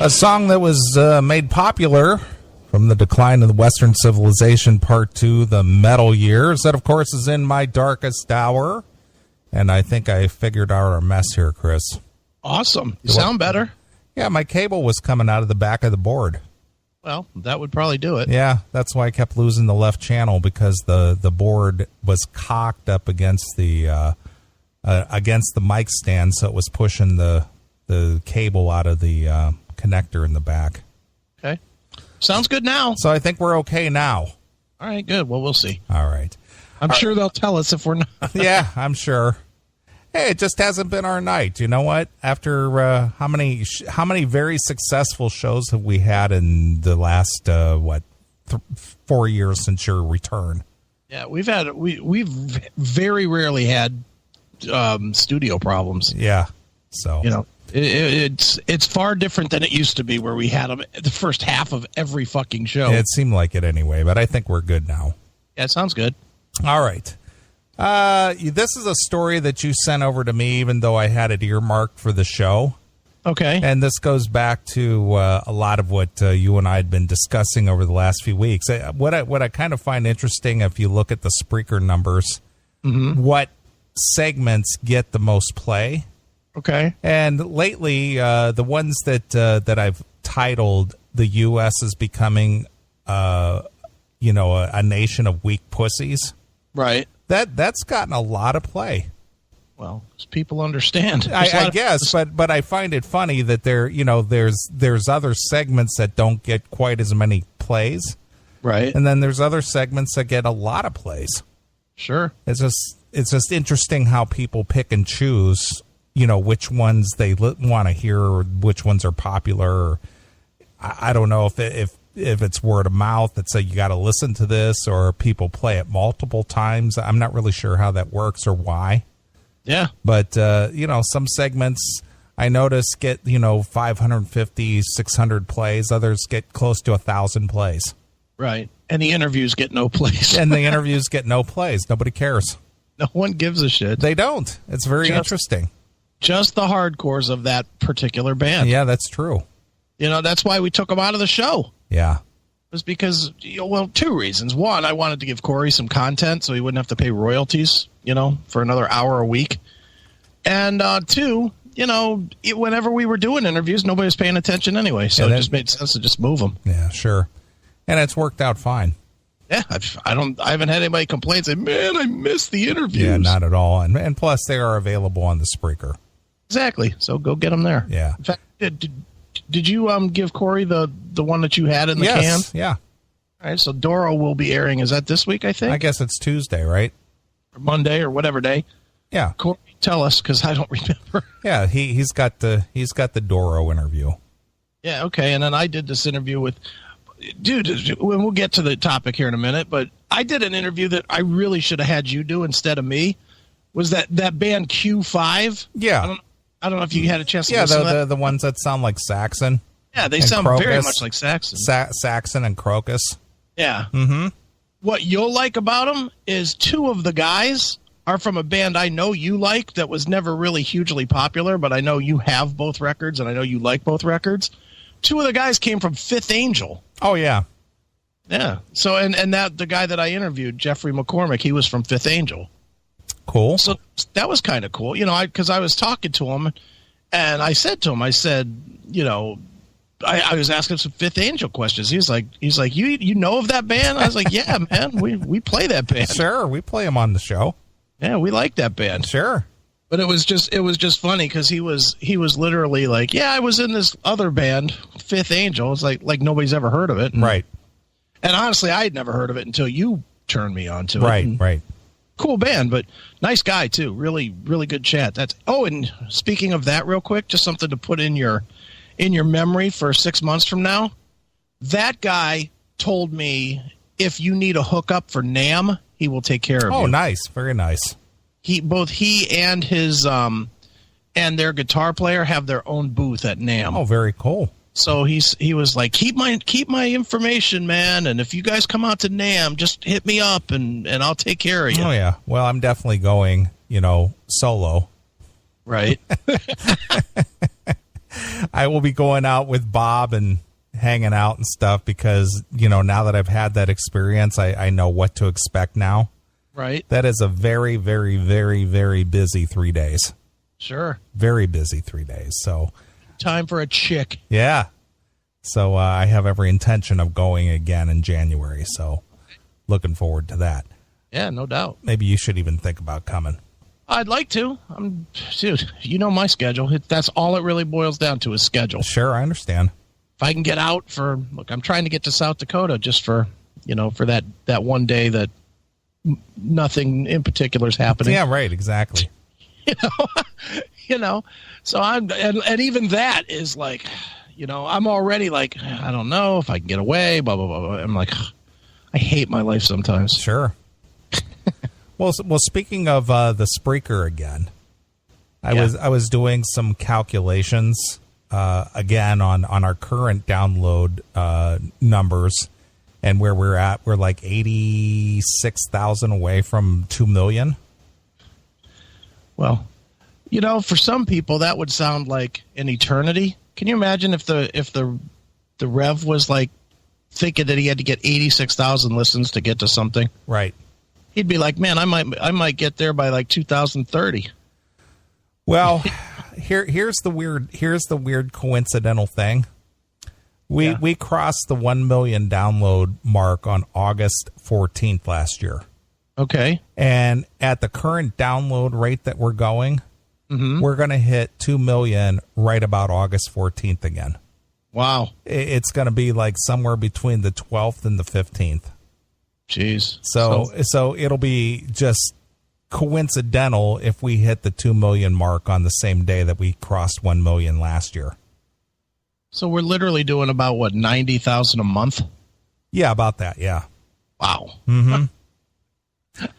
A song that was made popular from the Decline of the Western Civilization, Part 2, The Metal Years. That, of course, is In My Darkest Hour. And I think I figured out our mess here, Chris. Awesome. You sound better. Yeah, my cable was coming out of the back of the board. Well, that would probably do it. Yeah, that's why I kept losing the left channel, because the board was cocked up against the mic stand, so it was pushing the cable out of the connector in the back. Okay. Sounds good now. So I think we're okay now. All right, good. Well, we'll see. All right. I'm sure they'll tell us if we're not. Yeah, I'm sure. Hey, it just hasn't been our night. You know what? After how many very successful shows have we had in the last 4 years since your return? Yeah, we've very rarely had studio problems. Yeah, so it's far different than it used to be, where we had them the first half of every fucking show. It seemed like it anyway, but I think we're good now. Yeah, it sounds good. All right. This is a story that you sent over to me, even though I had it earmarked for the show. Okay. And this goes back to a lot of what you and I had been discussing over the last few weeks. What I kind of find interesting, if you look at the Spreaker numbers, what segments get the most play. Okay. And lately, the ones that I've titled "The U.S. is becoming, a nation of weak pussies." Right. That's gotten a lot of play. Well, people understand. I guess, but I find it funny that there's other segments that don't get quite as many plays. Right. And then there's other segments that get a lot of plays. Sure. It's just interesting how people pick and choose, which ones they want to hear, or which ones are popular. Or, I don't know if it's word of mouth that say you got to listen to this, or people play it multiple times. I'm not really sure how that works or why. Yeah. But, some segments I notice get, 550, 600 plays. Others get close to 1,000 plays. Right. And the interviews get no plays. And the interviews get no plays. Nobody cares. No one gives a shit. They don't. It's very interesting. Just the hardcores of that particular band. Yeah, that's true. That's why we took them out of the show. Yeah. It was because, two reasons. One, I wanted to give Corey some content so he wouldn't have to pay royalties, for another hour a week. And two, whenever we were doing interviews, nobody was paying attention anyway. So it just made sense to just move them. Yeah, sure. And it's worked out fine. Yeah, I haven't had anybody complain, say, man, I missed the interviews. Yeah, not at all. And plus, they are available on the Spreaker. Exactly. So go get them there. Yeah. In fact, did you give Corey the one that you had in the can? Yes, yeah. All right, so Doro will be airing. Is that this week, I think? I guess it's Tuesday, right? Or Monday or whatever day. Yeah. Corey, tell us, because I don't remember. Yeah, he's got the Doro interview. Yeah, okay. And then I did this interview with, dude, we'll get to the topic here in a minute, but I did an interview that I really should have had you do instead of me. Was that band Q5? Yeah. I don't know if you had a chance to listen to that. the ones that sound like Saxon. Yeah, they sound Crocus. very much like Saxon. Saxon and Crocus. Yeah. Mm-hmm. What you'll like about them is two of the guys are from a band I know you like that was never really hugely popular, but I know you have both records and I know you like both records. Two of the guys came from Fifth Angel. Oh, yeah. Yeah. So, and that the guy that I interviewed, Jeffrey McCormick, he was from Fifth Angel. Cool. So that was kind of cool, because I was talking to him, and I said to him, I was asking some Fifth Angel questions. He's like, you know of that band? I was like, yeah, man, we play that band. Sure, we play them on the show. Yeah, we like that band. Sure. But it was just funny because he was literally like, yeah, I was in this other band, Fifth Angel. It's like nobody's ever heard of it, right? And honestly, I had never heard of it until you turned me on to it. Right. Cool band, but nice guy too. Really, really good chat. And speaking of that, real quick, just something to put in your memory for 6 months from now. That guy told me if you need a hookup for NAMM, he will take care of you. Oh, nice, very nice. Both he and his and their guitar player have their own booth at NAMM. Oh, very cool. So he was like, keep my information, man, and if you guys come out to NAMM, just hit me up and I'll take care of you. Oh yeah. Well, I'm definitely going, solo. Right. I will be going out with Bob and hanging out and stuff because, now that I've had that experience, I know what to expect now. Right. That is a very, very, very, very busy 3 days. Sure. Very busy 3 days. So time for a chick. Yeah. So I have every intention of going again in January. So looking forward to that. Yeah, no doubt. Maybe you should even think about coming. I'd like to. Dude, you know my schedule. That's all it really boils down to is schedule. Sure, I understand. If I can get out look, I'm trying to get to South Dakota just for that one day that nothing in particular is happening. Yeah, right, exactly. So and even that is like, I'm already like, I don't know if I can get away, blah, blah, blah, blah. I'm like, I hate my life sometimes. Sure. Well, speaking of the Spreaker again, I was doing some calculations again on our current download numbers and where we're at. We're like 86,000 away from 2 million. Well, for some people that would sound like an eternity. Can you imagine if the Rev was like thinking that he had to get 86,000 listens to get to something? Right. He'd be like, man, I might get there by like 2030. Well, here's the weird coincidental thing. We crossed the 1 million download mark on August 14th last year. Okay. And at the current download rate that we're going, we're going to hit 2 million right about August 14th again. Wow. It's going to be like somewhere between the 12th and the 15th. Jeez. So it'll be just coincidental if we hit the 2 million mark on the same day that we crossed 1 million last year. So we're literally doing about 90,000 a month? Yeah, about that. Yeah. Wow. Mm-hmm.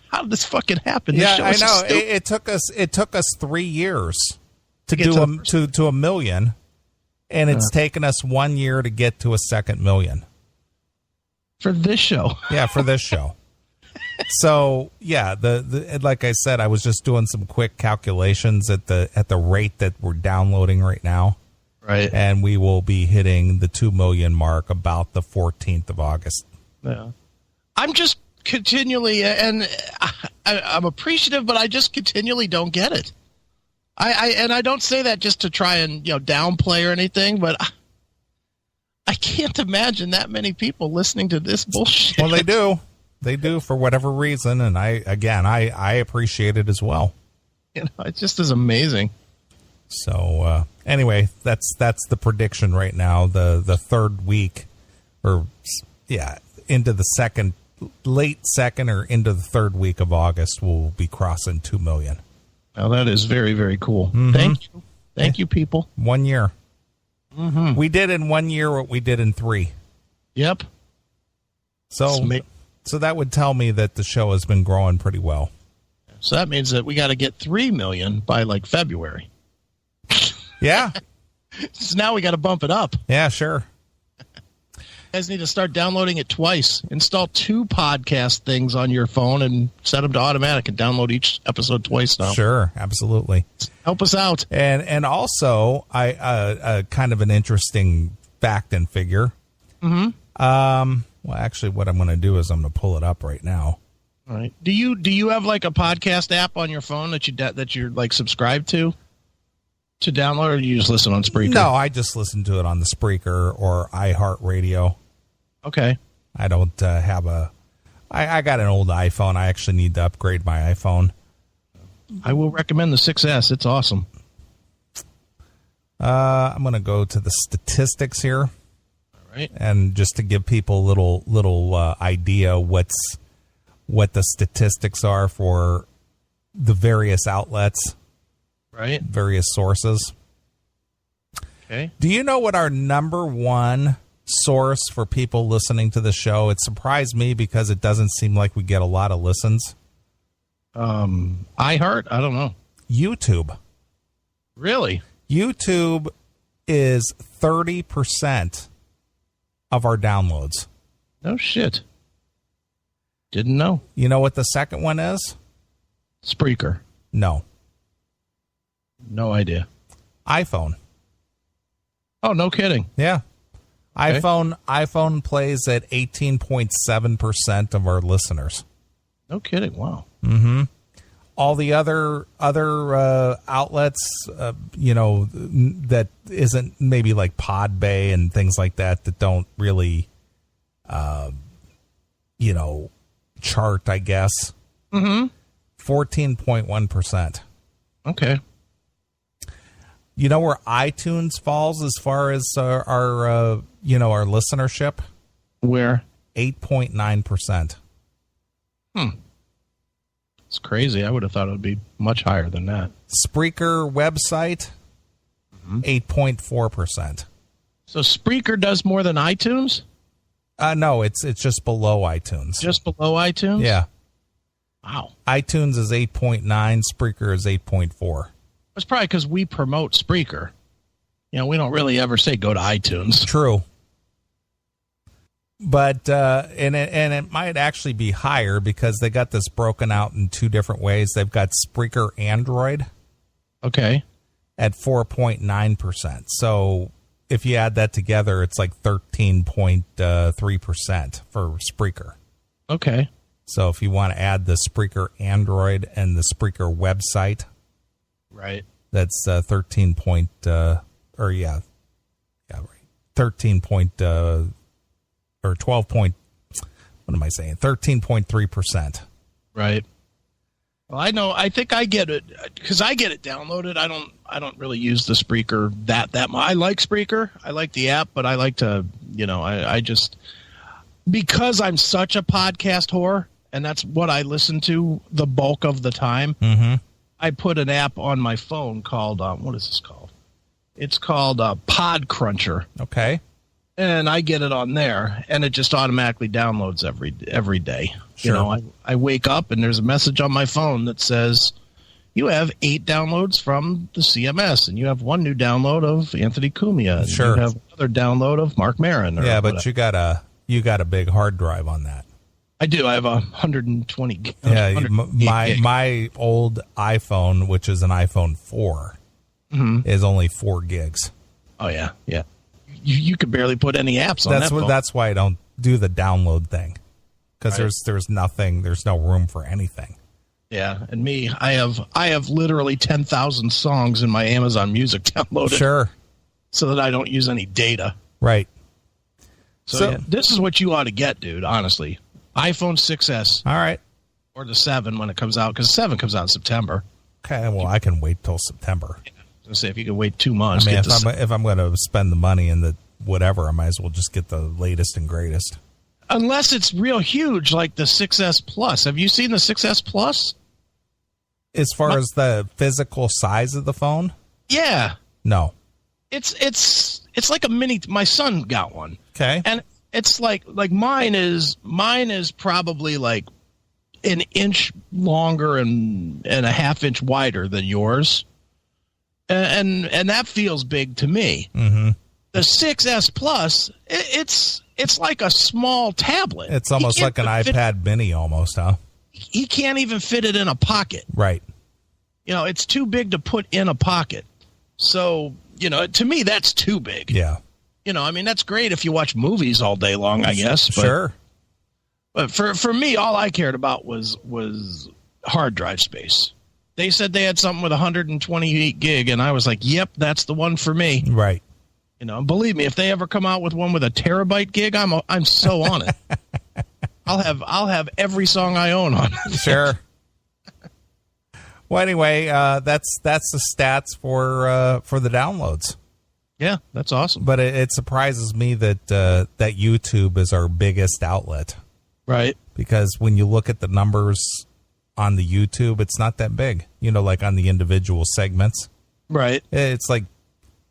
How did this fucking happen? Yeah, I know. It took us 3 years to do to a million, and it's taken us 1 year to get to a second million. For this show. Yeah, for this show. So yeah, the like I said, I was just doing some quick calculations at the rate that we're downloading right now. Right. And we will be hitting the 2 million mark about the 14th of August. Yeah. I'm just continually, and I'm appreciative, but I just continually don't get it. I don't say that just to try and downplay or anything, but I can't imagine that many people listening to this bullshit. Well, they do for whatever reason, and I appreciate it as well. It just is amazing. So anyway, that's the prediction right now. The third week, into the late second or into the third week of August, we'll be crossing 2 million. Well, that is very, very cool. Mm-hmm. Thank you, people. 1 year. Mm-hmm. We did in 1 year what we did in 3. Yep. So that would tell me that the show has been growing pretty well. So that means that we got to get 3 million by like February. Yeah. So now we got to bump it up. Yeah, sure. You guys need to start downloading it twice. Install 2 podcast things on your phone and set them to automatic and download each episode twice now. Sure, absolutely. Help us out. And also, I kind of an interesting fact and figure. Mm-hmm. Well, actually, what I'm going to do is I'm going to pull it up right now. All right. Do you have like a podcast app on your phone that you're like subscribed to download, or do you just listen on Spreaker? No, I just listen to it on the Spreaker or iHeartRadio. Okay. I don't have I got an old iPhone. I actually need to upgrade my iPhone. I will recommend the 6S. It's awesome. I'm going to go to the statistics here. All right. And just to give people a little idea what the statistics are for the various outlets. Right. Various sources. Okay. Do you know what our number one source for people listening to the show? It surprised me because it doesn't seem like we get a lot of listens. iHeart? I don't know. YouTube. Really? YouTube is 30% of our downloads. No shit. Didn't know. You know what the second one is? Spreaker. No. No idea. iPhone. Oh, no kidding. Yeah. Okay. iPhone plays at 18.7% of our listeners. No kidding. Wow. Mm-hmm. All the other outlets, that isn't maybe like Podbay and things like that don't really, chart, I guess. Mm-hmm. 14.1%. Okay. You know where iTunes falls as far as our listenership? Where? 8.9%. It's crazy. I would have thought it would be much higher than that. Spreaker website, 8.4%. So Spreaker does more than iTunes? No, it's just below iTunes. Just below iTunes? Yeah. Wow. iTunes is 8.9, Spreaker is 8.4. It's probably because we promote Spreaker. We don't really ever say go to iTunes. True. But and it might actually be higher because they got this broken out in two different ways. They've got Spreaker Android, okay, at 4.9%. So if you add that together, it's like 13.3% for Spreaker. Okay. So if you want to add the Spreaker Android and the Spreaker website, right, that's 13 point, right, 13 point. Or 12 point, what am I saying? 13.3%. Right. Well, I know. I think I get it because I get it downloaded. I don't really use the Spreaker that much. I like Spreaker. I like the app, but I like to, I just, because I'm such a podcast whore, and that's what I listen to the bulk of the time. Mm-hmm. I put an app on my phone called, what is this called? It's called Pod Cruncher. Okay. And I get it on there, and it just automatically downloads every day. Sure. I wake up, and there's a message on my phone that says, you have 8 downloads from the CMS, and you have 1 new download of Anthony Cumia. And sure. You have another download of Mark Maron. Yeah, but you got a big hard drive on that. I do. I have 120 gig. Yeah, my old iPhone, which is an iPhone 4, is only 4 gigs. Oh, yeah, yeah. You could barely put any apps on that phone. That's why I don't do the download thing, because right. there's no room for anything. Yeah, and me, I have literally 10,000 songs in my Amazon Music downloaded. Sure. So that I don't use any data. Right. So yeah, this is what you ought to get, dude, honestly. iPhone 6S. All right. Or the 7 when it comes out, because 7 comes out in September. Okay, well, I can wait till September. I say if you can wait 2 months. I mean, if I'm going to spend the money in the whatever, I might as well just get the latest and greatest. Unless it's real huge, like the 6S Plus. Have you seen the 6S Plus? As far as the physical size of the phone? Yeah. No. It's like a mini. My son got one. Okay. And it's like mine is probably like an inch longer and a half inch wider than yours. And that feels big to me. Mm-hmm. The 6S Plus, it's like a small tablet. It's almost like an iPad mini almost, huh? He can't even fit it in a pocket. Right. It's too big to put in a pocket. So, to me, that's too big. Yeah. That's great if you watch movies all day long, I guess. But, sure. But for me, all I cared about was hard drive space. They said they had something with 128 gig, and I was like, yep, that's the one for me. Right. Believe me, if they ever come out with one with a terabyte gig, I'm so on it. I'll have every song I own on it. Sure. Well, anyway, that's the stats for the downloads. Yeah, that's awesome. But it surprises me that that YouTube is our biggest outlet. Right. Because when you look at the numbers on the YouTube, it's not that big. Like on the individual segments. Right. It's like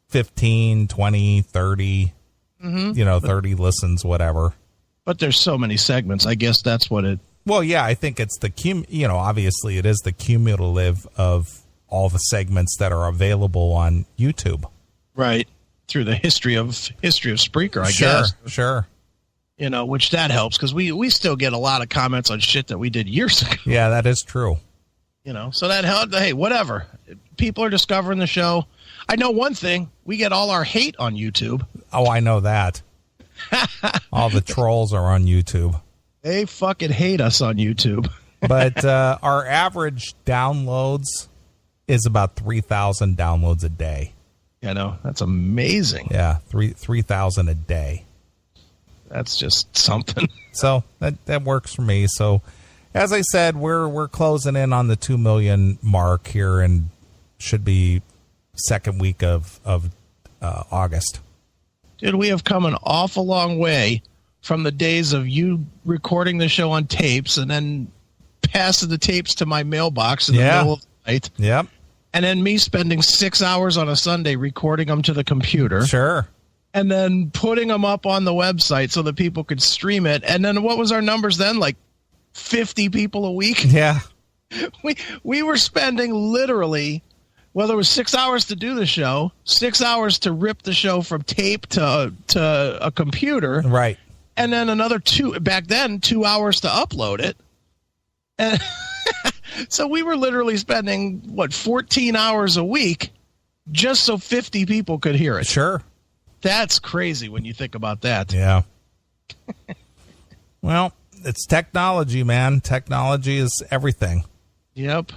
15, 20, 30, 30 listens, whatever. But there's so many segments. I guess that's what it... Well, yeah, I think it's obviously it is the cumulative of all the segments that are available on YouTube. Right. Through the history of Spreaker, I guess. Sure. Which that helps because we still get a lot of comments on shit that we did years ago. Yeah, that is true. So that helped. Hey, whatever. People are discovering the show. I know one thing. We get all our hate on YouTube. Oh, I know that. All the trolls are on YouTube. They fucking hate us on YouTube. But our average downloads is about 3,000 downloads a day. You know, that's amazing. Yeah, 3,000 a day. That's just something. So that works for me. So, as I said, we're closing in on the 2 million mark here, and should be second week of August. Dude, we have come an awful long way from the days of you recording the show on tapes and then passing the tapes to my mailbox in the middle of the night. Yep. And then me spending 6 hours on a Sunday recording them to the computer. Sure. And then putting them up on the website so that people could stream it. And then what was our numbers then? Like 50 people a week? Yeah. We were spending literally, well, there was 6 hours to do the show, 6 hours to rip the show from tape to a computer. Right. And then another 2 hours to upload it. And so we were literally spending, 14 hours a week just so 50 people could hear it. Sure. That's crazy when you think about that. Yeah. Well, it's technology, man. Technology is everything. Yep.